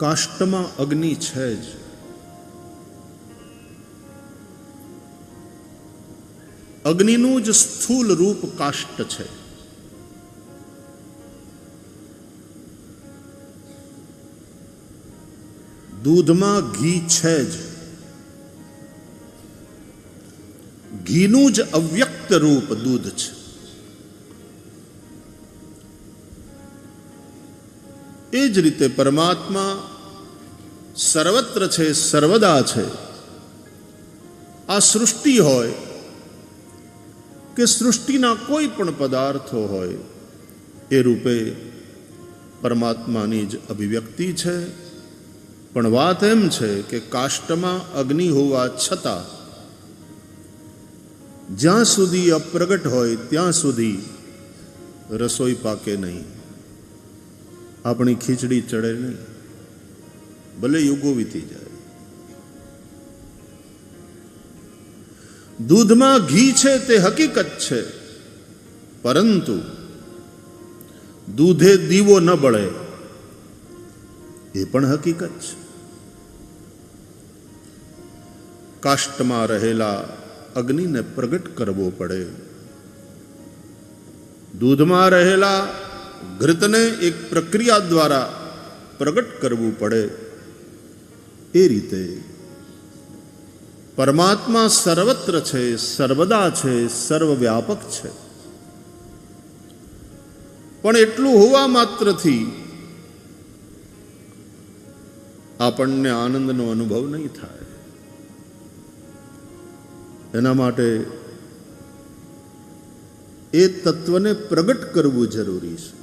કાષ્ટમાં અગ્નિ છે જ. અગ્નિનું જ સ્થૂલ રૂપ કાષ્ટ છે. દૂધમાં ઘી છે જ. ઘીનું જ અવ્યક્ત રૂપ દૂધ છે. એ જ રીતે પરમાત્મા સર્વત્ર છે, સર્વદા છે. આ સૃષ્ટિ હોય કે સૃષ્ટિના કોઈ પણ પદાર્થો હોય, એ રૂપે પરમાત્માની જ અભિવ્યક્તિ છે. પણ વાત એમ છે કે કાષ્ટમાં અગ્નિ હોવા છતાં જ્યાં સુધી અપ્રગટ હોય ત્યાં સુધી રસોઈ પાકે નહીં, આપણી ખીચડી ચડે નહીં, ભલે યુગો વીતી જાય. દૂધમાં ઘી છે તે હકીકત છે, પરંતુ દૂધે દીવો ન બળે એ પણ હકીકત છે. કાષ્ટમાં રહેલા અગ્નિને પ્રગટ કરવો પડે. દૂધમાં રહેલા ઘૃતને એક પ્રક્રિયા દ્વારા પ્રગટ કરવું પડે. એ રીતે પરમાત્મા સર્વત્ર છે, સર્વદા છે, સર્વવ્યાપક છે. પણ એટલું હોવા માત્રથી આપણને આનંદનો અનુભવ નહીં થાય. એના માટે એ તત્વને પ્રગટ કરવું જરૂરી છે.